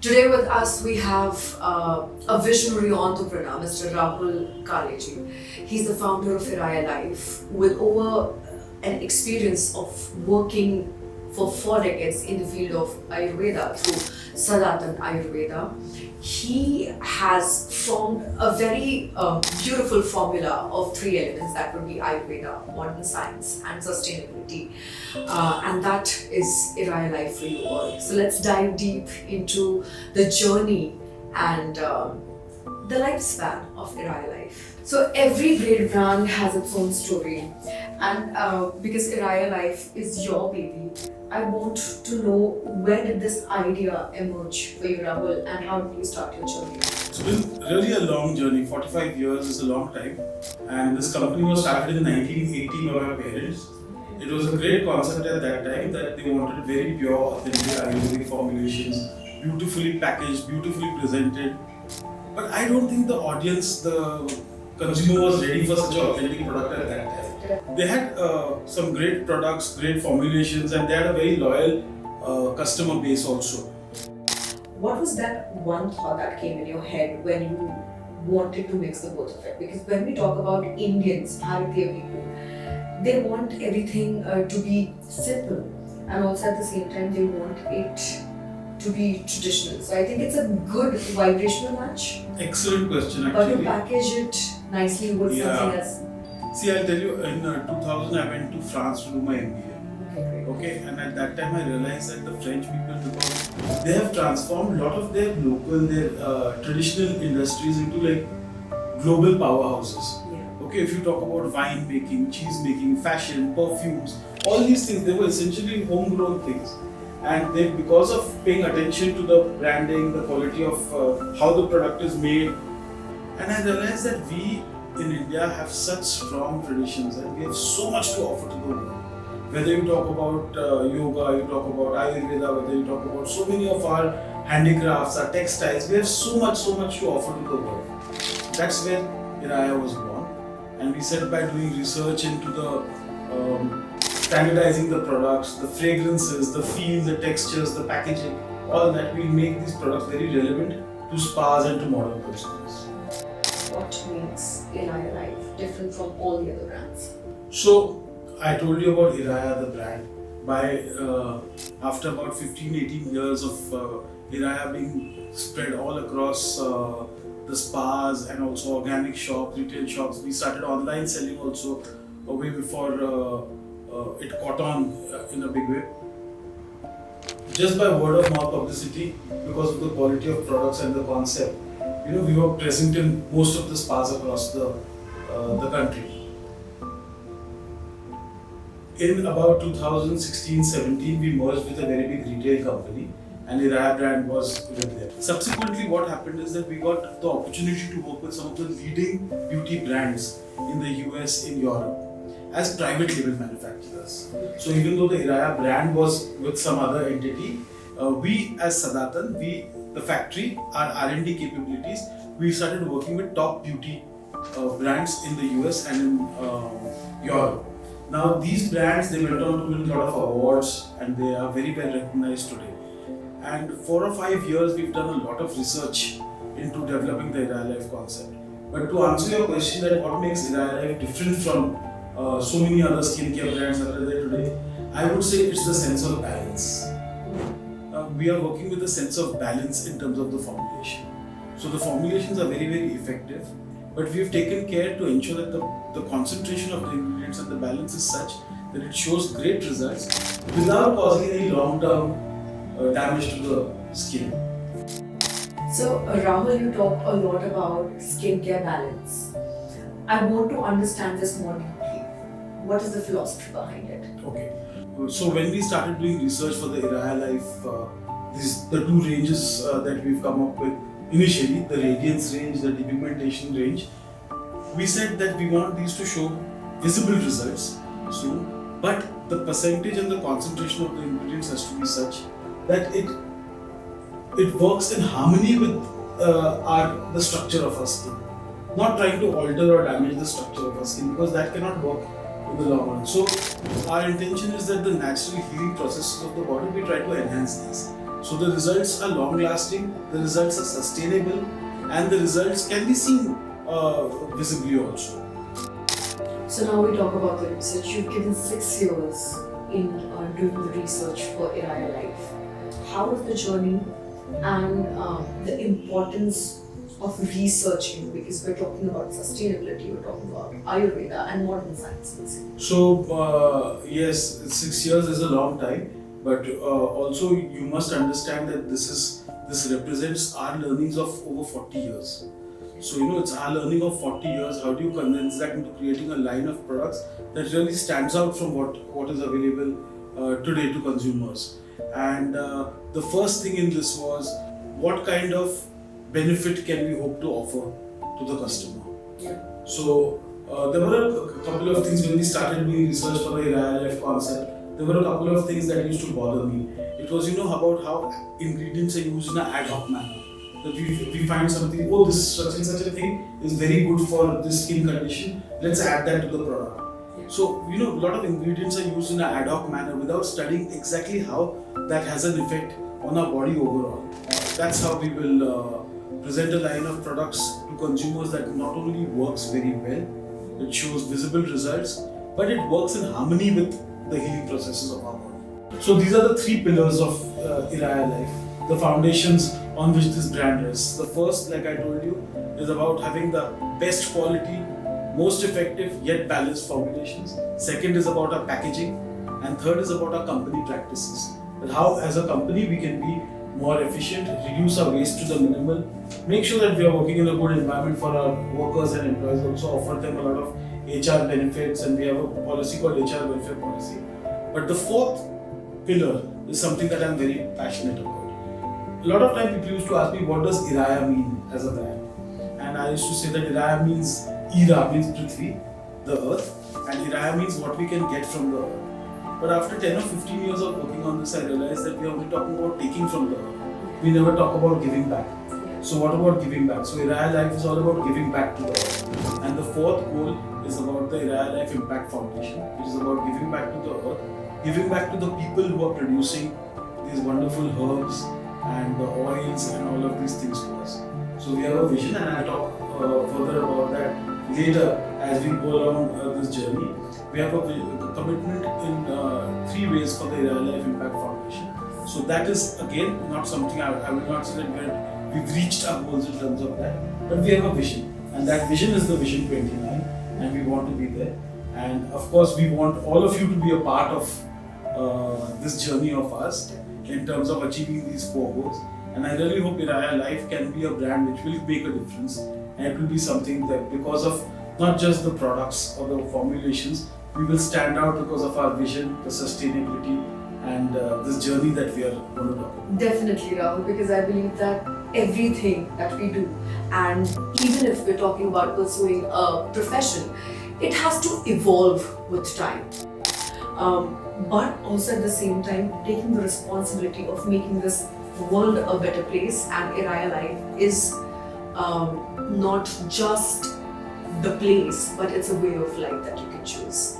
Today with us we have a visionary entrepreneur, Mr. Rahul Kale. He's the founder of Iraya Life with over an experience of working for 4 decades in the field of Ayurveda through Sanatan Ayurveda. He has formed a very beautiful formula of 3 elements that would be Ayurveda, modern science and sustainability. And that is Iraya Life for you all. So let's dive deep into the journey and the lifespan of Iraya Life. So every great brand has its own story, and because Iraya Life is your baby, I want to know, where did this idea emerge for you, Rahul, and how did you start your journey? It's been really a long journey. 45 years is a long time, and this company was started in 1980 by my parents. It was a great concept at that time that they wanted very pure, authentic Ayurvedic formulations, beautifully packaged, beautifully presented. But I don't think the audience, the consumer was ready for such an authentic product at that time. They had some great products, great formulations, and they had a very loyal customer base also. What was that one thought that came in your head when you wanted to mix the both of it? Because when we talk about Indians, Bharatiya people, they want everything to be simple, and also at the same time they want it to be traditional. So I think it's a good vibrational match. Excellent question, But actually. you package it nicely with something else. See, I'll tell you, in 2000 I went to France to do my MBA. Okay, great. Okay, and at that time I realized that the French people, because they have transformed a lot of their local, their traditional industries into like global powerhouses. Yeah. Okay, if you talk about wine making, cheese making, fashion, perfumes, all these things, they were essentially homegrown things. And they, because of paying attention to the branding, the quality of how the product is made, and I realized that we in India have such strong traditions and we have so much to offer to the world. Whether you talk about yoga, you talk about Ayurveda, whether you talk about so many of our handicrafts, our textiles, we have so much to offer to the world. That's where Iraya was born, and we said by doing research into the standardizing the products, the fragrances, the feel, the textures, the packaging, all that, will make these products very relevant to spas and to modern consumers. What makes Iraya Life different from all the other brands? So, I told you about Iraya, the brand. After about 15-18 years of Iraya being spread all across the spas and also organic shops, retail shops, we started online selling also way before it caught on in a big way. Just by word of mouth publicity, because of the quality of products and the concept, we were present in most of the spas across the country. In about 2016-17, we merged with a very big retail company, and Iraya brand was with there. Subsequently, what happened is that we got the opportunity to work with some of the leading beauty brands in the US, in Europe, as private label manufacturers. So even though the Iraya brand was with some other entity, we as Sanatan, the factory, our R&D capabilities, we started working with top beauty brands in the US and in Europe. Now these brands, they went on to win a lot of awards and they are very well recognized today. And 4 or 5 years we've done a lot of research into developing the Iraya Life concept. But to answer your question that what makes Iraya Life different from so many other skincare brands that are there today, I would say it's the sense of balance. We are working with a sense of balance in terms of the formulation. So the formulations are very, very effective, but we've taken care to ensure that the concentration of the ingredients and the balance is such that it shows great results without causing any long-term damage to the skin. So Rahul, you talk a lot about skincare balance. I want to understand this more deeply. What is the philosophy behind it? Okay. So when we started doing research for the Iraya Life, the 2 ranges that we've come up with initially, the radiance range, the depigmentation range, we said that we want these to show visible results soon, but the percentage and the concentration of the ingredients has to be such that it works in harmony with the structure of our skin. Not trying to alter or damage the structure of our skin, because that cannot work in the long run. So our intention is that the natural healing processes of the body, we try to enhance these. So the results are long lasting, the results are sustainable, and the results can be seen visibly also. So now we talk about the research. You've given 6 years in doing the research for Iraya Life. How was the journey and the importance of researching? Because we're talking about sustainability, we're talking about Ayurveda and modern science. So yes, 6 years is a long time, but also you must understand that this represents our learnings of over 40 years. So it's our learning of 40 years. How do you condense that into creating a line of products that really stands out from what is available today to consumers? And the first thing in this was, what kind of benefit can we hope to offer to the customer? Yeah. So there were a couple of things when we started doing research for the Iraya Life concept. There were a couple of things that used to bother me. It was about how ingredients are used in an ad hoc manner. That we find something, oh, this such and such a thing is very good for this skin condition, let's add that to the product. Yeah. So a lot of ingredients are used in an ad hoc manner without studying exactly how that has an effect on our body overall. That's how we will present a line of products to consumers that not only works very well, it shows visible results, but it works in harmony with the healing processes of our body. So these are the 3 pillars of Iraya Life, the foundations on which this brand rests. The first, like I told you, is about having the best quality, most effective yet balanced formulations. Second is about our packaging, and third is about our company practices. That how as a company we can be more efficient, reduce our waste to the minimal, make sure that we are working in a good environment for our workers and employees, also offer them a lot of HR benefits, and we have a policy called HR welfare policy. But the fourth pillar is something that I'm very passionate about. A lot of time people used to ask me, what does Iraya mean as a brand? And I used to say that Iraya means, Ira means Prithvi, the earth, and Iraya means what we can get from the earth. But after 10 or 15 years of working on this, I realized that we are only talking about taking from the earth. We never talk about giving back. So what about giving back? So Iraya Life is all about giving back to the earth. And the fourth goal is about the Iraya Life Impact Foundation, which is about giving back to the earth, giving back to the people who are producing these wonderful herbs and the oils and all of these things to us. So we have a vision, and I'll talk further about that later as we go along this journey. We have a commitment in 3 ways for the Iraya Life Impact Foundation. So that is again not something I will not say that we've reached our goals in terms of that, but we have a vision, and that vision is the Vision 29, and we want to be there. And of course, we want all of you to be a part of this journey of ours in terms of achieving these 4 goals. And I really hope Iraya Life can be a brand which will make a difference, and it will be something that, because of not just the products or the formulations, we will stand out because of our vision, the sustainability, and this journey that we are going to talk about. Definitely, Rahul, because I believe that everything that we do, and even if we're talking about pursuing a profession, it has to evolve with time. But also at the same time, taking the responsibility of making this world a better place, and Iraya Life is not just the place, but it's a way of life that you can choose.